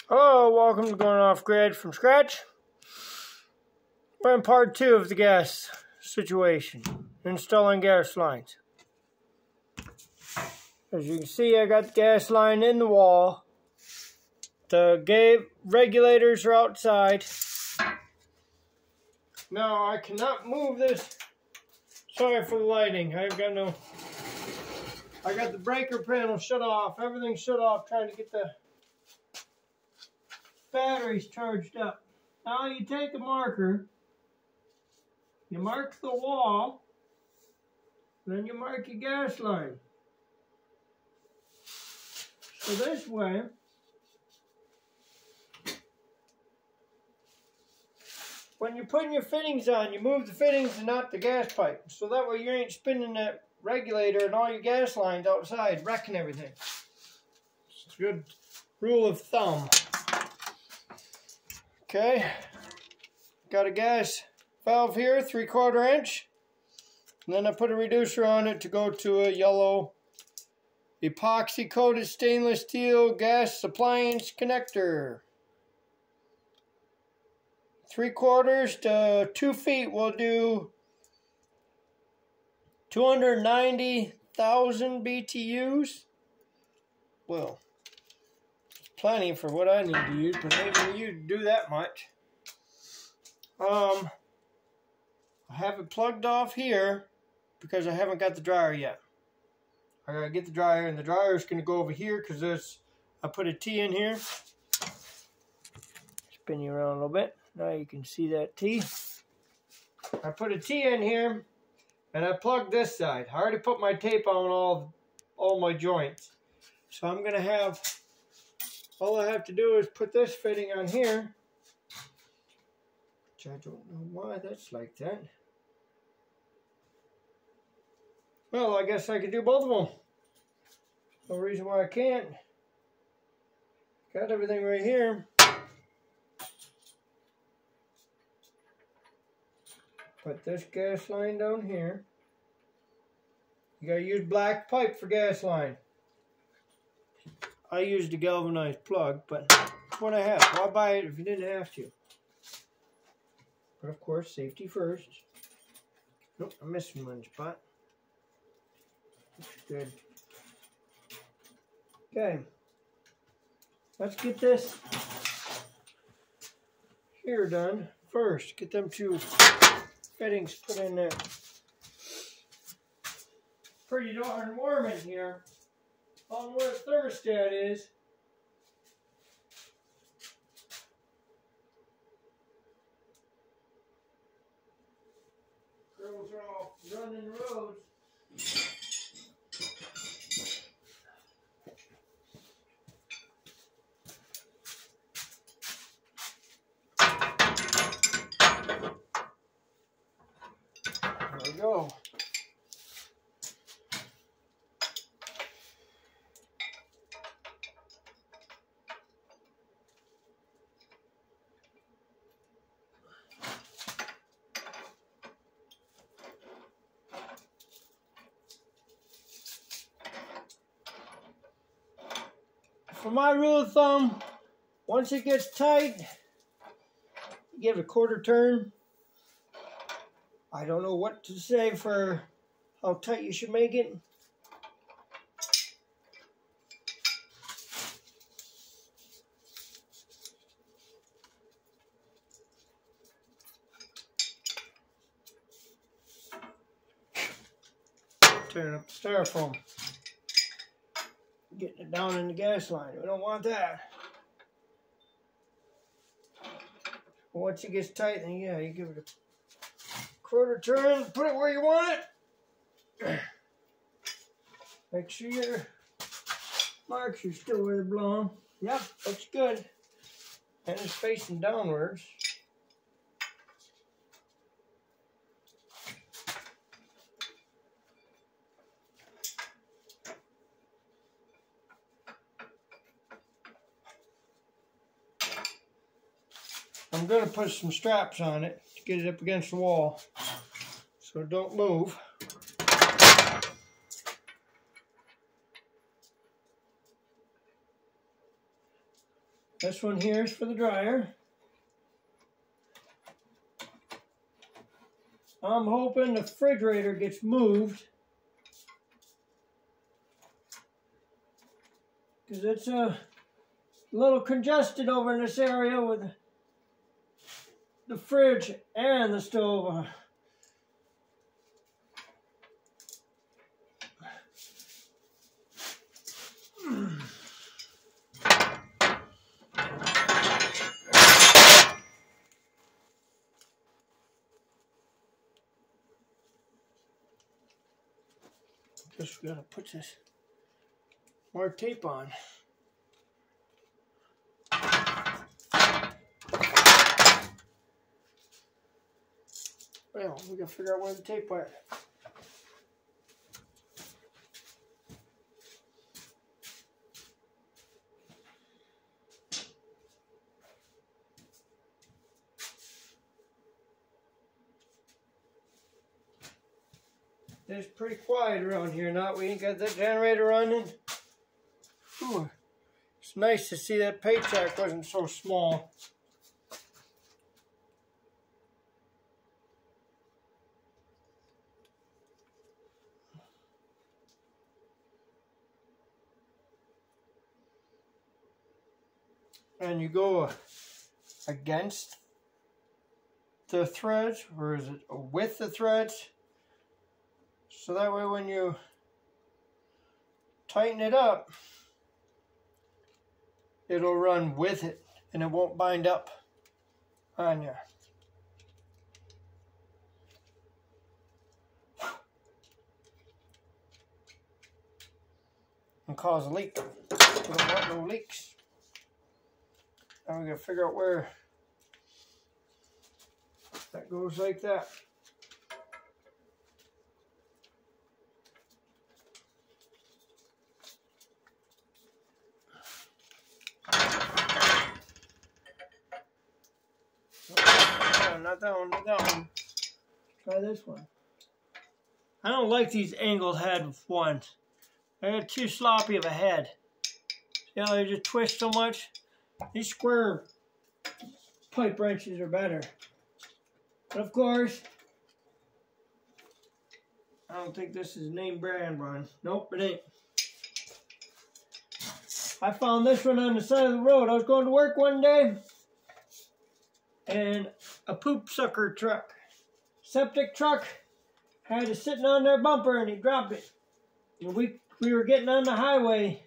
Hello, welcome to Going Off Grid from Scratch. We're in part 2 of the gas situation, installing gas lines. As you can see, I got the gas line in the wall. The regulators are outside. Now I cannot move this. Sorry for the lighting. I got the breaker panel shut off. Everything's shut off, trying to get the batteries charged up. Now you take a marker, you mark the wall, then you mark your gas line. So this way, when you're putting your fittings on, you move the fittings and not the gas pipe. So that way you ain't spinning that regulator and all your gas lines outside, wrecking everything. It's a good rule of thumb. Okay, got a gas valve here, 3/4 inch. And then I put a reducer on it to go to a yellow epoxy coated stainless steel gas appliance connector. 3/4 to 2 feet will do 290,000 BTUs. Well, plenty for what I need to use, but maybe you do that much. I have it plugged off here because I haven't got the dryer yet. I gotta get the dryer, and the dryer is gonna go over here because I put a T in here. Spin you around a little bit. Now you can see that T. I put a T in here, and I plugged this side. I already put my tape on all my joints, so I'm gonna have. All I have to do is put this fitting on here, which I don't know why that's like that. Well, I guess I could do both of them. No reason why I can't. Got everything right here. Put this gas line down here. You gotta use black pipe for gas line. I used a galvanized plug, but that's what I have. Why buy it if you didn't have to? But of course, safety first. Nope, I'm missing one spot. Looks good. Okay. Let's get this here done first. Get them two fittings put in there. Pretty darn warm in here. On where the thermostat is. Girls are all running the roads. There we go. For my rule of thumb, once it gets tight, you give it a 1/4 turn. I don't know what to say for how tight you should make it. Tearing up the styrofoam. Getting it down in the gas line. We don't want that. Once it gets tight, then yeah, you give it a 1/4 turn, put it where you want it. Make sure your marks are still where they belong. Yep, looks good. And it's facing downwards. I'm going to put some straps on it to get it up against the wall so don't move. This one here is for the dryer. I'm hoping the refrigerator gets moved, because it's a little congested over in this area with the fridge and the stove. Just gotta put this more tape on. Well, we gotta figure out where the tape went. It's pretty quiet around here now. We ain't got that generator running. Ooh, it's nice to see that paycheck wasn't so small. And you go against the threads, or is it with the threads? So that way when you tighten it up, it'll run with it and it won't bind up on you. And cause a leak. We don't want no leaks. Now we gotta figure out where that goes like that. Not that one, not that one. Try this one. I don't like these angled head ones. They're too sloppy of a head. See how they just twist so much? These square pipe wrenches are better. But of course, I don't think this is name brand one. Nope, it ain't. I found this one on the side of the road. I was going to work one day, and a poop sucker truck, septic truck, had it sitting on their bumper, and he dropped it. And we were getting on the highway,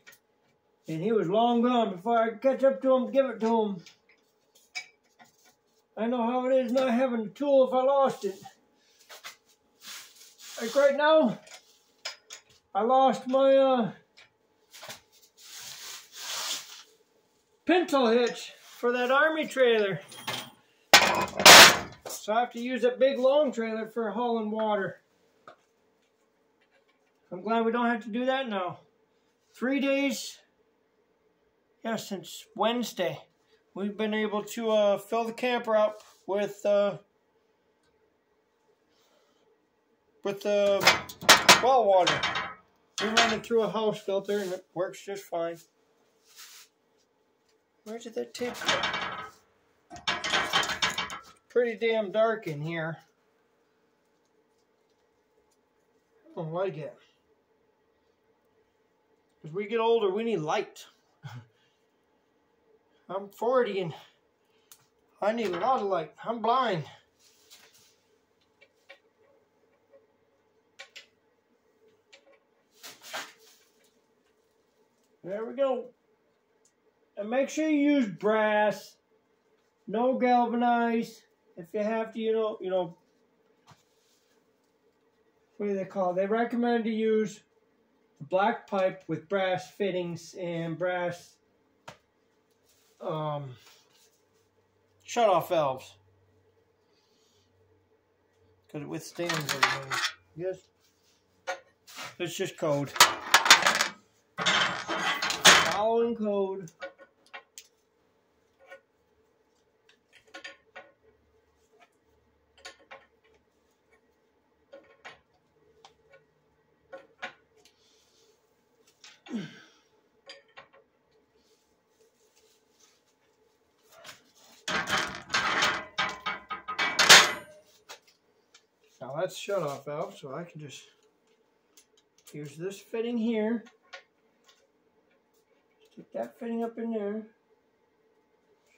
and he was long gone before I could catch up to him, give it to him. I know how it is not having the tool if I lost it. Like right now, I lost my pintle hitch for that army trailer. So I have to use that big long trailer for hauling water. I'm glad we don't have to do that now. 3 days, yeah, since Wednesday, we've been able to fill the camper up with well water. We run it through a house filter and it works just fine. Where did that tape go? Pretty damn dark in here. I don't like it. As we get older, we need light. I'm 40 and I need a lot of light. I'm blind. There we go. And make sure you use brass. No galvanized. If you have to, you know, what do they call it? They recommend to use black pipe with brass fittings and brass shut-off valves, because it withstands everything. Yes, it's just code. Following code. that's shut-off valve, so I can just use this fitting here. Stick that fitting up in there.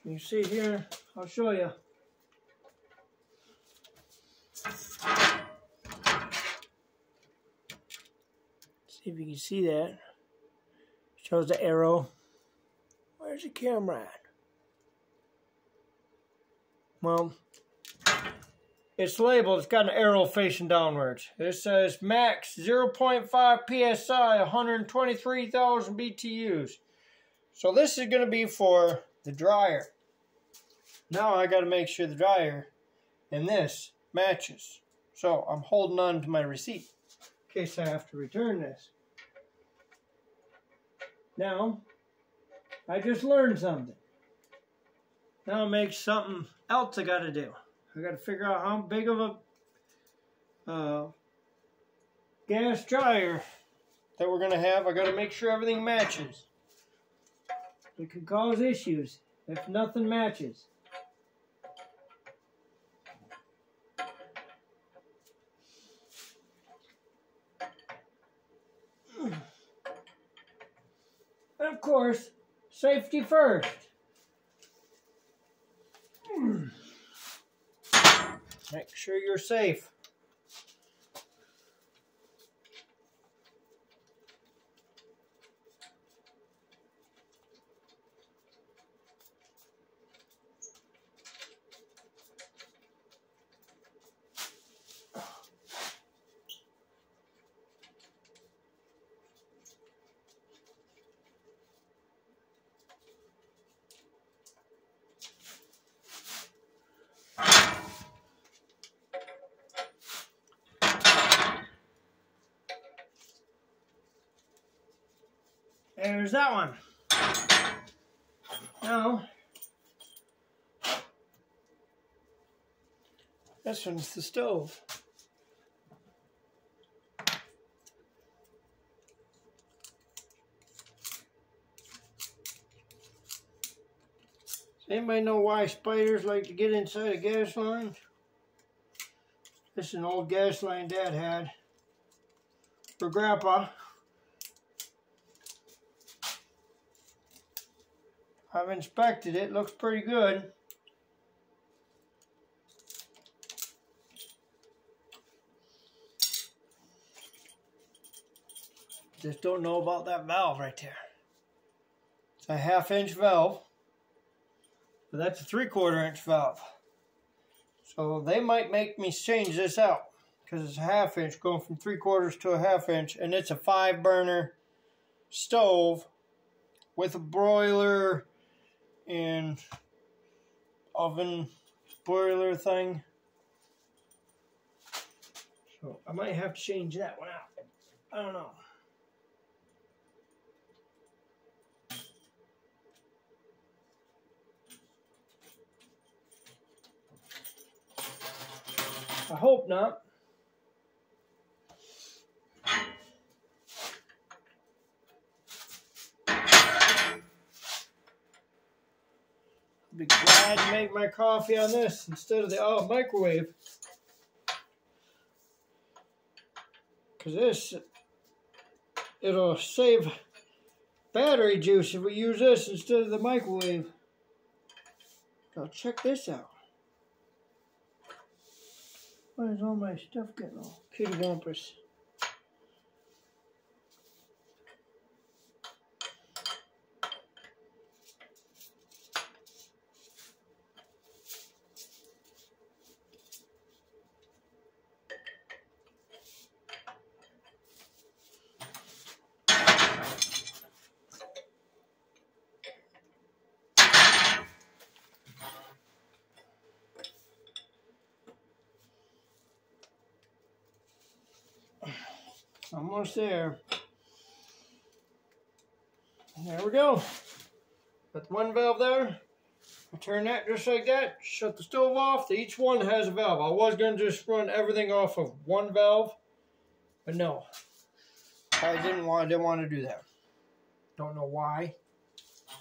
You see here, I'll show you. See if you can see that. Shows the arrow. Where's the camera at? Well, it's labeled, it's got an arrow facing downwards. It says max 0.5 psi, 123,000 BTUs. So this is going to be for the dryer. Now I got to make sure the dryer and this matches. So I'm holding on to my receipt in case I have to return this. Now, I just learned something. Now it makes something else I got to do. I got to figure out how big of a gas dryer that we're going to have. I got to make sure everything matches. It could cause issues if nothing matches. And of course, safety first. Make sure you're safe. There's that one. Now, this one's the stove. Does anybody know why spiders like to get inside a gas line? This is an old gas line Dad had for Grandpa. I've inspected it, looks pretty good. Just don't know about that valve right there. It's a 1/2-inch valve, but that's a 3/4 inch valve. So they might make me change this out because it's a 1/2 inch going from 3/4 to a 1/2 inch, and it's a 5-burner stove with a broiler and oven boiler thing. So I might have to change that one out. I don't know. I hope not. I'll be glad to make my coffee on this instead of the microwave. Because this, it'll save battery juice if we use this instead of the microwave. Now check this out. Why is all my stuff getting all kitty wampus? Almost there. There we go. Got the one valve there. I turn that just like that. Shut the stove off. Each one has a valve. I was going to just run everything off of one valve, but no. I didn't want to do that. Don't know why.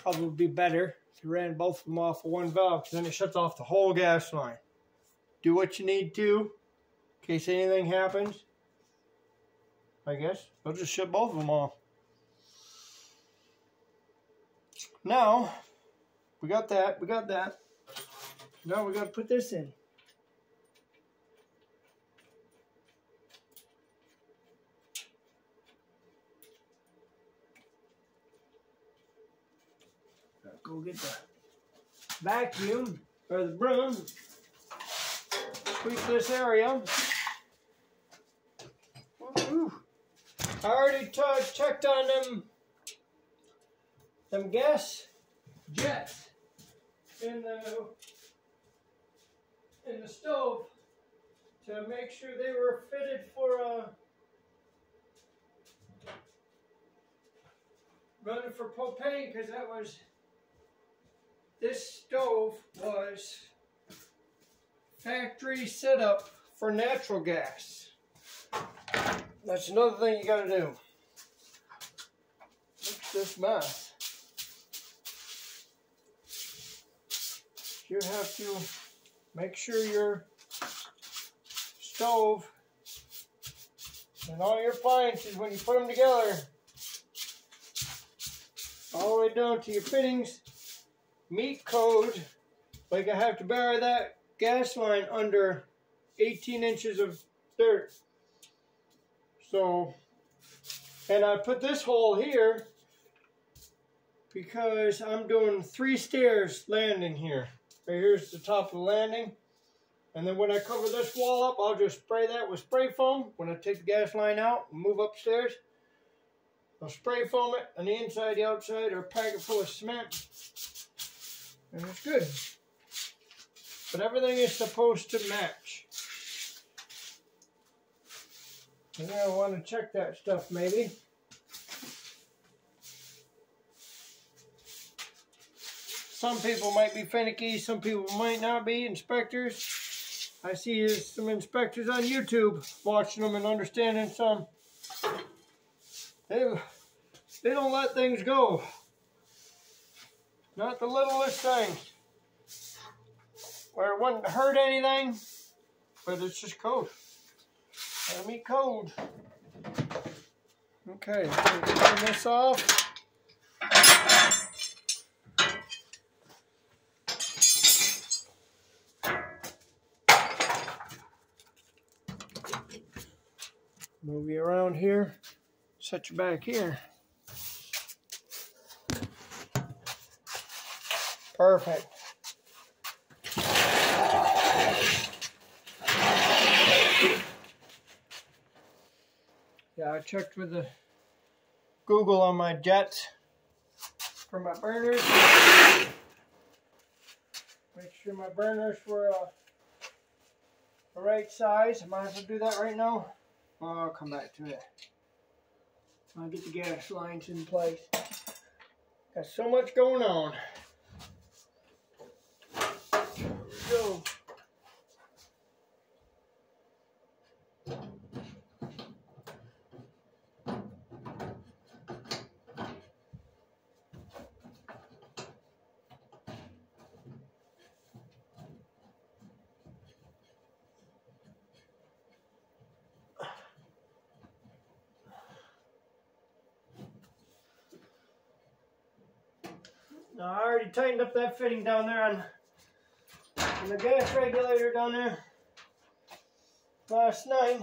Probably would be better if you ran both of them off of one valve, because then it shuts off the whole gas line. Do what you need to. in case anything happens. I guess I'll just shut both of them off. Now, we got that. Now we got to put this in. Go get the vacuum or the broom. Sweep this area. Woo-hoo. I already checked on them gas jets in the stove to make sure they were fitted for running for propane, because this stove was factory set up for natural gas. That's another thing you gotta do. Look at this mess. You have to make sure your stove and all your appliances, when you put them together, all the way down to your fittings, meet code. Like I have to bury that gas line under 18 inches of dirt. So, and I put this hole here because I'm doing 3 stairs landing here. Right here's the top of the landing. And then when I cover this wall up, I'll just spray that with spray foam. When I take the gas line out and move upstairs, I'll spray foam it on the inside, the outside, or pack it full of cement. And it's good. But everything is supposed to match. You're going to want to check that stuff maybe. Some people might be finicky, some people might not be inspectors. I see some inspectors on YouTube watching them and understanding some. They don't let things go. Not the littlest thing. Where it wouldn't hurt anything, but it's just code. Gotta meet code. Okay, turn this off. Move you around here. Set you back here. Perfect. Yeah, I checked with the Google on my jets for my burners. Make sure my burners were the right size. I might as well do that right now. Oh, I'll come back to it. I'll get the gas lines in place. Got so much going on. Here we go. Now, I already tightened up that fitting down there on the gas regulator down there last night.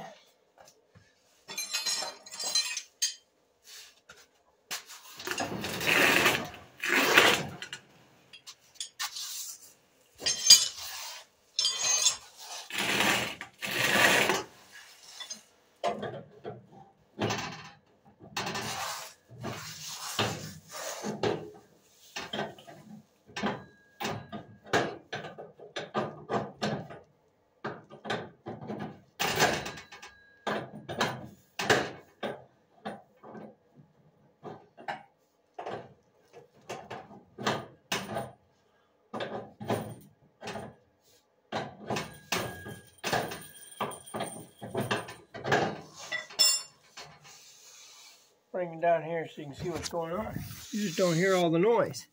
Bring it down here so you can see what's going on. You just don't hear all the noise.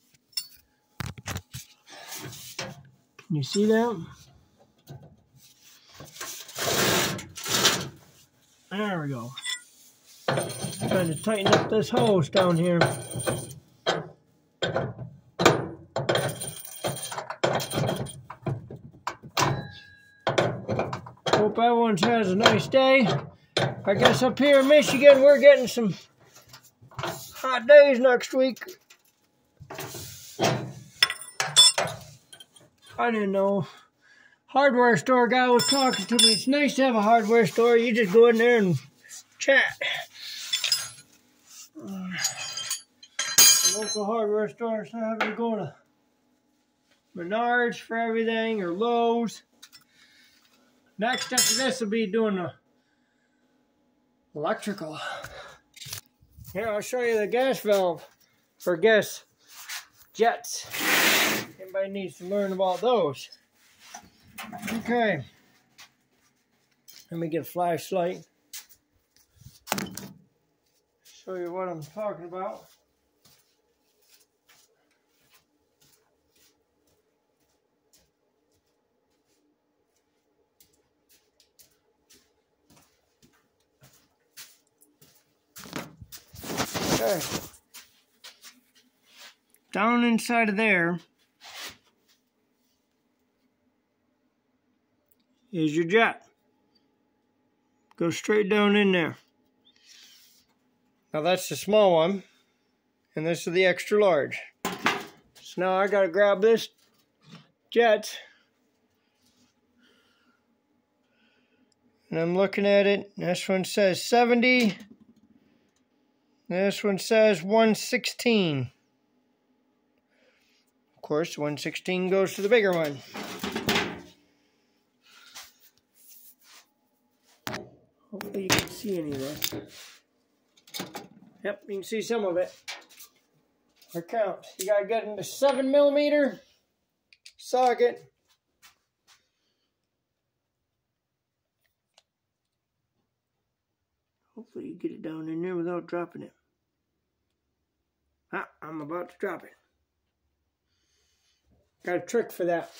Can you see that? There we go. Trying to tighten up this hose down here. Hope everyone has a nice day. I guess up here in Michigan, we're getting some hot days next week. I didn't know. Hardware store guy was talking to me. It's nice to have a hardware store. You just go in there and chat. Local hardware store, instead of having to go to Menards for everything or Lowe's. Next after this will be doing the electrical. Here, I'll show you the gas valve for gas jets. Anybody needs to learn about those. Okay. Let me get a flashlight. Show you what I'm talking about. Okay. Down inside of there is your jet. Go straight down in there. Now that's the small one, and this is the extra large. So now I gotta grab this jet, and I'm looking at it. This one says 70. This one says 116. Of course, 116 goes to the bigger one. Hopefully you can see any of that. Yep, you can see some of it. Or count. You gotta get into 7mm socket. Hopefully you get it down in there without dropping it. Ah, I'm about to drop it. Got a trick for that.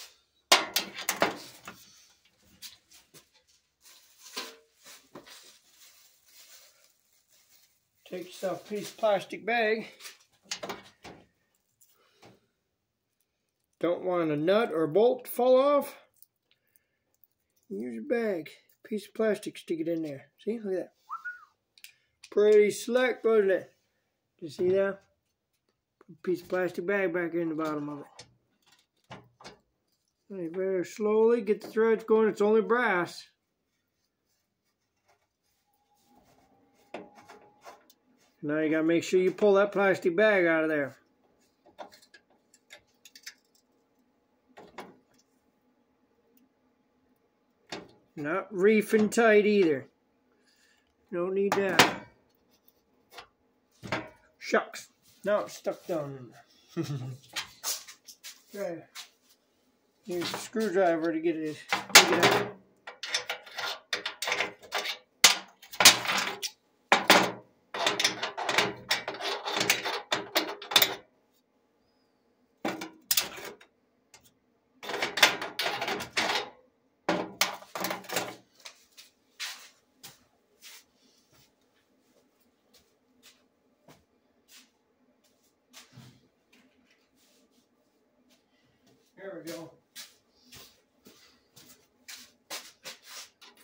Take yourself a piece of plastic bag. Don't want a nut or bolt to fall off. Use a bag. Piece of plastic, stick it in there. See, look at that. Pretty slick, wasn't it? Did you see that? Put a piece of plastic bag back in the bottom of it. You better slowly get the threads going. It's only brass. Now you gotta make sure you pull that plastic bag out of there. Not reefing tight either. Don't need that. Shucks. Now it's stuck down in there. Okay. Use a screwdriver to get it out. There we go.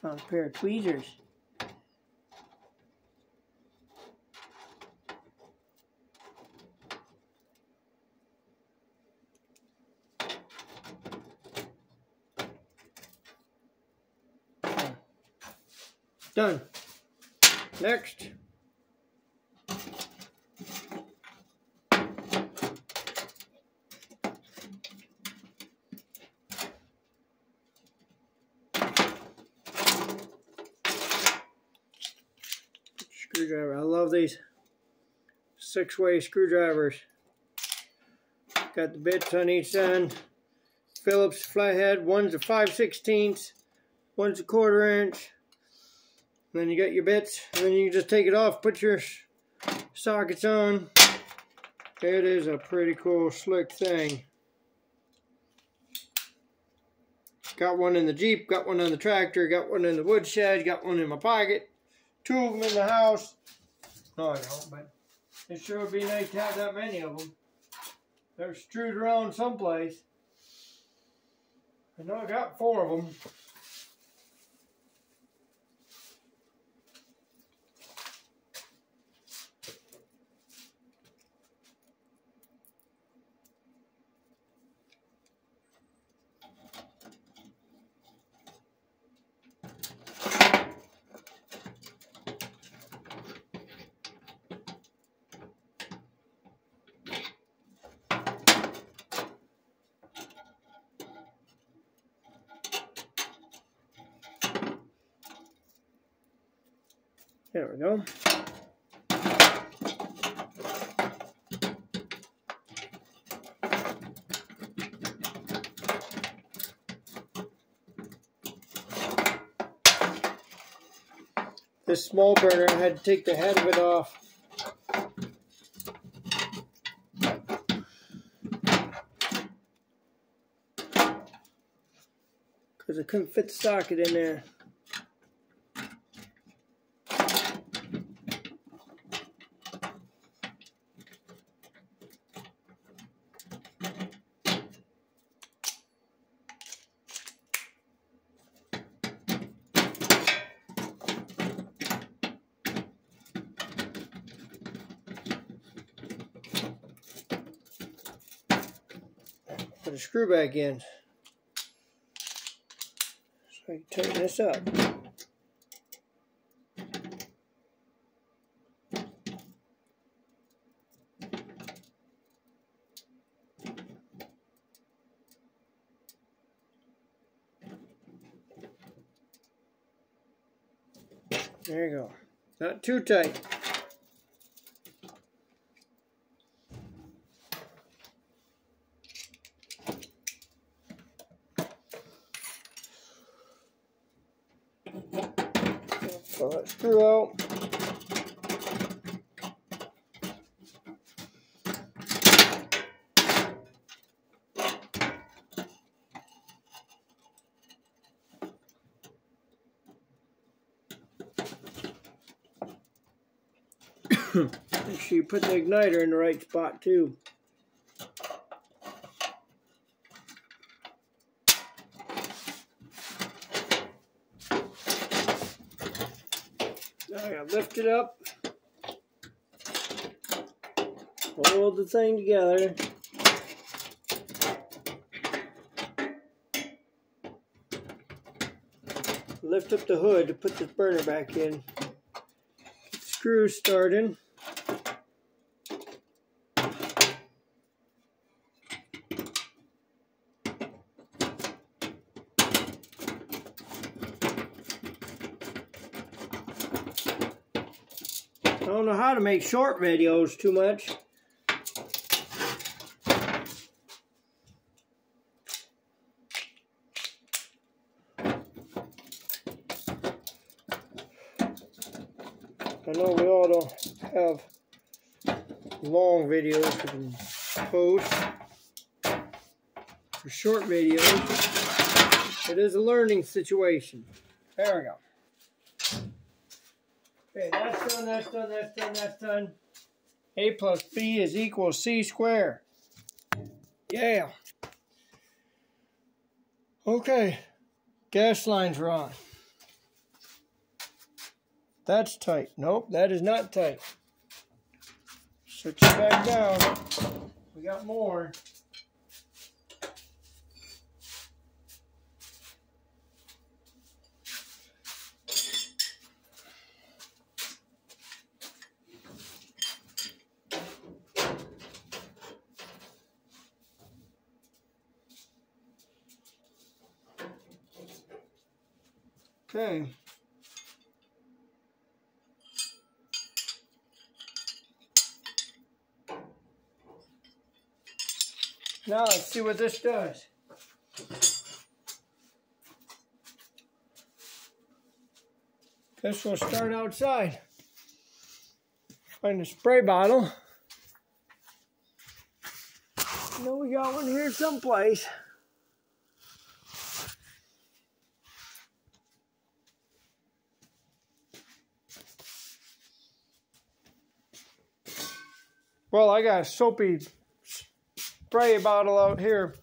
Found a pair of tweezers. Done. Next. Screwdriver. I love these 6-way screwdrivers. Got the bits on each end. Phillips flathead. One's a 5/16, one's a 1/4 inch. And then you got your bits, and then you can just take it off, put your sockets on. It is a pretty cool, slick thing. Got one in the Jeep, got one on the tractor, got one in the woodshed, got one in my pocket. 2 of them in the house. No, I don't, but it sure would be nice to have that many of them. They're strewed around someplace. I know I got 4 of them. There we go. This small burner, I had to take the head of it off. Because I couldn't fit the socket in there. Put a screw back in. So I can tighten this up. There you go. Not too tight. Pull that screw out. Make sure you put the igniter in the right spot too. Now I gotta lift it up, hold the thing together. Lift up the hood to put the burner back in. Get the screws started. I don't know how to make short videos too much. I know we all don't have long videos we can post. For short videos, it is a learning situation. There we go. Okay, that's done, that's done, that's done, that's done. A plus B is equal C squared. Yeah. Okay, gas lines are on. That's tight. Nope, that is not tight. Switch it back down. We got more. Okay. Now let's see what this does. Guess we'll start outside. Find a spray bottle. I know we got one here someplace. Well, I got a soapy spray bottle out here.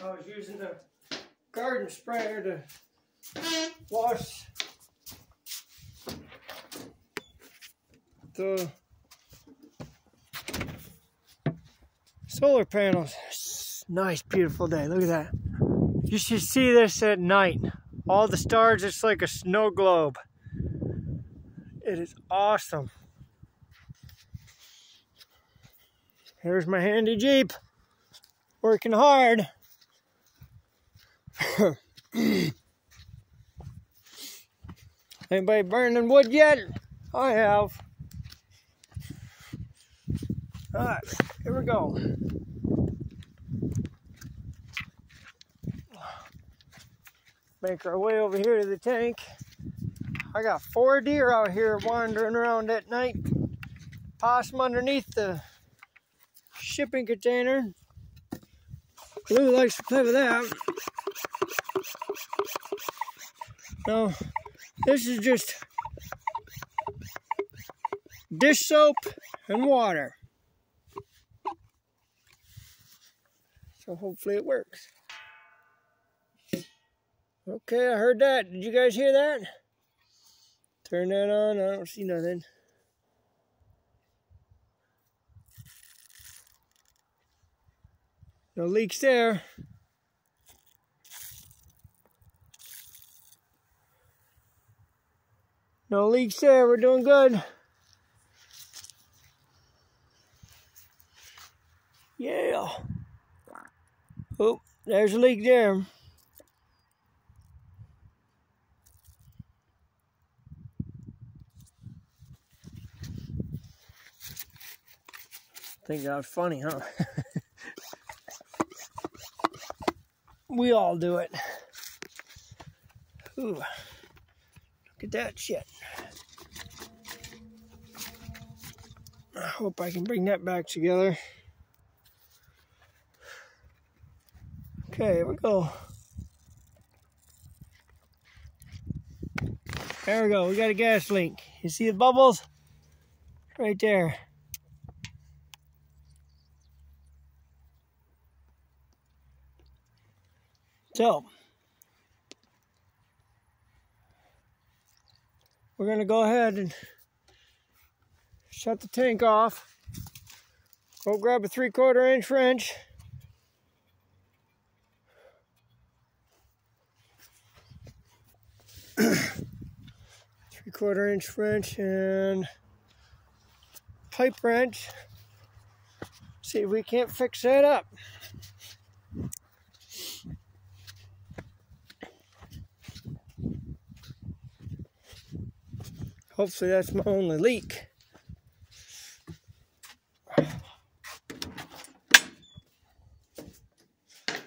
I was using the garden sprayer to wash the solar panels. Nice, beautiful day. Look at that. You should see this at night. All the stars, it's like a snow globe. It is awesome. Here's my handy Jeep. Working hard. Anybody burning wood yet? I have. Alright, here we go. Make our way over here to the tank. I got 4 deer out here wandering around at night. Possum underneath the shipping container. Blue likes to play with that. Now, this is just dish soap and water. So hopefully it works. Okay, I heard that. Did you guys hear that? Turn that on. I don't see nothing. No leaks there. No leaks there. We're doing good. Yeah. Oh, there's a leak there. Think that was funny, huh? We all do it. Ooh, look at that shit. I hope I can bring that back together. Okay, here we go. There we go, we got a gas leak. You see the bubbles? Right there. So, we're going to go ahead and shut the tank off. Go grab a 3/4 inch wrench. Three-quarter inch wrench and pipe wrench. See if we can't fix that up. Hopefully that's my only leak.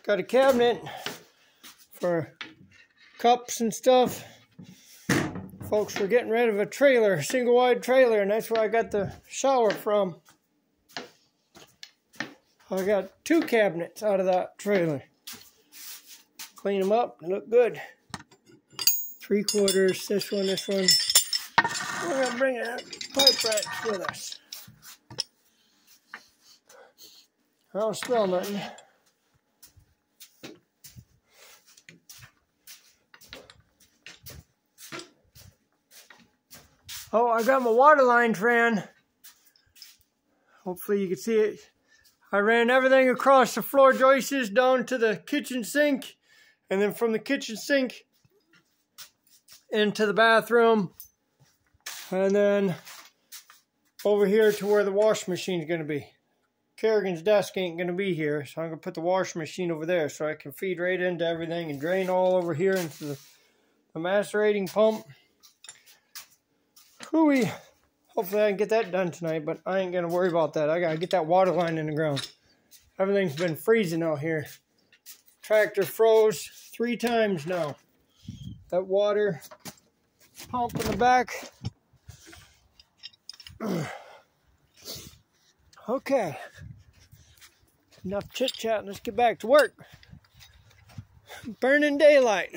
Got a cabinet for cups and stuff. Folks were getting rid of a trailer, single wide trailer, and that's where I got the shower from. I got 2 cabinets out of that trailer. Clean them up, they look good. 3/4, this one. We're going to bring a pipe wrench with us. I don't smell nothing. Oh, I got my water line ran. Hopefully you can see it. I ran everything across the floor joists down to the kitchen sink. And then from the kitchen sink into the bathroom. And then over here to where the washing machine is going to be. Kerrigan's desk ain't going to be here, so I'm going to put the washing machine over there so I can feed right into everything and drain all over here into the macerating pump. Hooey. Hopefully I can get that done tonight, but I ain't going to worry about that. I got to get that water line in the ground. Everything's been freezing out here. Tractor froze 3 times now. That water pump in the back. Okay. Enough chit-chat. Let's get back to work. Burning daylight.